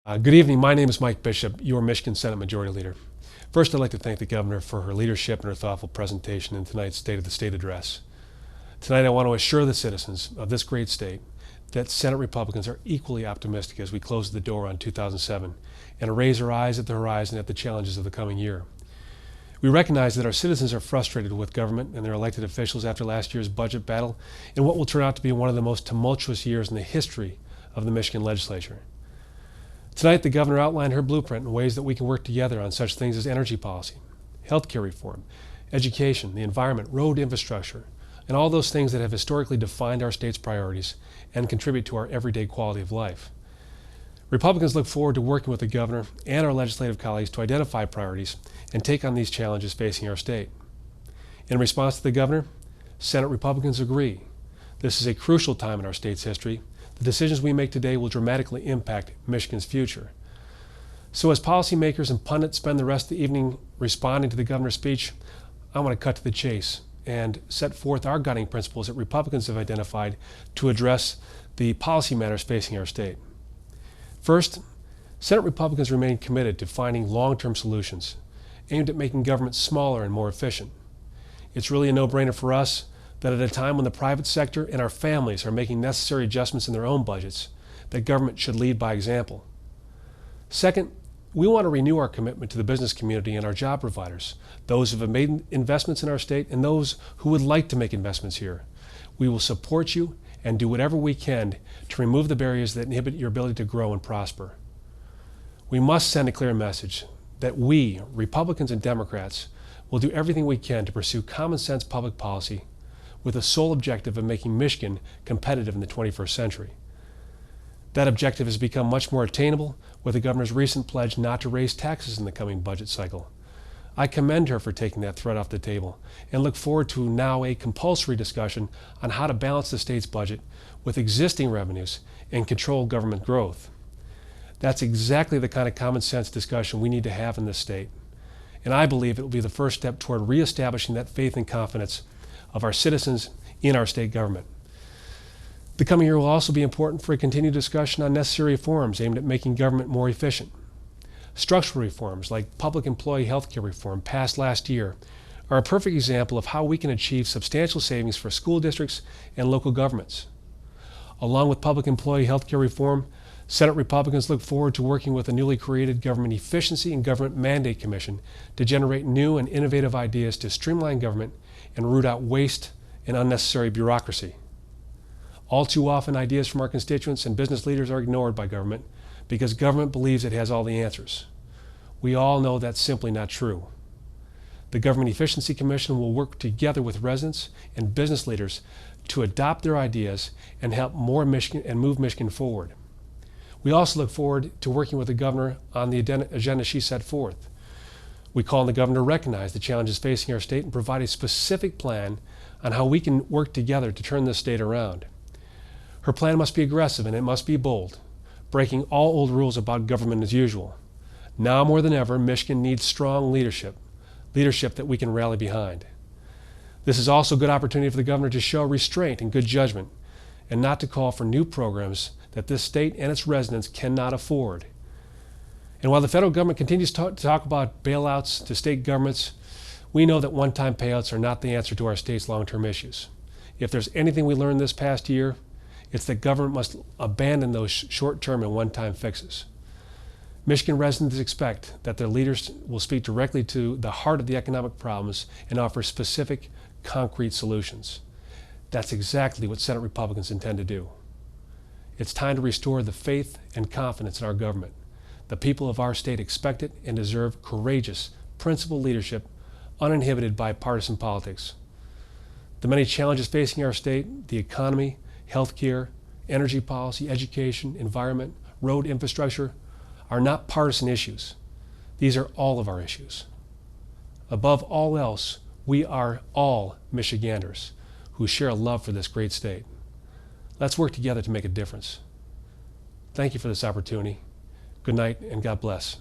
Good evening. My name is Mike Bishop, your Michigan Senate Majority Leader. First, I'd like to thank the Governor for her leadership and her thoughtful presentation in tonight's State of the State address. Tonight, I want to assure the citizens of this great state that Senate Republicans are equally optimistic as we close the door on 2007 and raise our eyes at the horizon at the challenges of the coming year. We recognize that our citizens are frustrated with government and their elected officials after last year's budget battle in what will turn out to be one of the most tumultuous years in the history of the Michigan legislature. Tonight, the Governor outlined her blueprint in ways that we can work together on such things as energy policy, healthcare reform, education, the environment, road infrastructure, and all those things that have historically defined our state's priorities and contribute to our everyday quality of life. Republicans look forward to working with the Governor and our legislative colleagues to identify priorities and take on these challenges facing our state. In response to the Governor, Senate Republicans agree. This is a crucial time in our state's history. The decisions we make today will dramatically impact Michigan's future. So as policymakers and pundits spend the rest of the evening responding to the Governor's speech, I want to cut to the chase and set forth our guiding principles that Republicans have identified to address the policy matters facing our state. First, Senate Republicans remain committed to finding long-term solutions aimed at making government smaller and more efficient. It's really a no-brainer for us that at a time when the private sector and our families are making necessary adjustments in their own budgets, that government should lead by example. Second, we want to renew our commitment to the business community and our job providers, those who have made investments in our state and those who would like to make investments here. We will support you and do whatever we can to remove the barriers that inhibit your ability to grow and prosper. We must send a clear message that we, Republicans and Democrats, will do everything we can to pursue common sense public policy with the sole objective of making Michigan competitive in the 21st century. That objective has become much more attainable with the Governor's recent pledge not to raise taxes in the coming budget cycle. I commend her for taking that threat off the table and look forward to now a compulsory discussion on how to balance the state's budget with existing revenues and control government growth. That's exactly the kind of common sense discussion we need to have in this state. And I believe it will be the first step toward reestablishing that faith and confidence of our citizens in our state government. The coming year will also be important for a continued discussion on necessary reforms aimed at making government more efficient. Structural reforms like public employee health care reform passed last year are a perfect example of how we can achieve substantial savings for school districts and local governments. Along with public employee health care reform, Senate Republicans look forward to working with the newly created Government Efficiency and Government Mandate Commission to generate new and innovative ideas to streamline government and root out waste and unnecessary bureaucracy. All too often, ideas from our constituents and business leaders are ignored by government because government believes it has all the answers. We all know that's simply not true. The Government Efficiency Commission will work together with residents and business leaders to adopt their ideas and help move Michigan forward. We also look forward to working with the Governor on the agenda she set forth. We call on the Governor to recognize the challenges facing our state and provide a specific plan on how we can work together to turn this state around. Her plan must be aggressive and it must be bold, breaking all old rules about government as usual. Now more than ever, Michigan needs strong leadership that we can rally behind. This is also a good opportunity for the Governor to show restraint and good judgment and not to call for new programs that this state and its residents cannot afford. And while the federal government continues to talk about bailouts to state governments, we know that one-time payouts are not the answer to our state's long-term issues. If there's anything we learned this past year, it's that government must abandon those short-term and one-time fixes. Michigan residents expect that their leaders will speak directly to the heart of the economic problems and offer specific, concrete solutions. That's exactly what Senate Republicans intend to do. It's time to restore the faith and confidence in our government. The people of our state expect it and deserve courageous, principled leadership, uninhibited by partisan politics. The many challenges facing our state, the economy, healthcare, energy policy, education, environment, road infrastructure, are not partisan issues. These are all of our issues. Above all else, we are all Michiganders who share a love for this great state. Let's work together to make a difference. Thank you for this opportunity. Good night and God bless.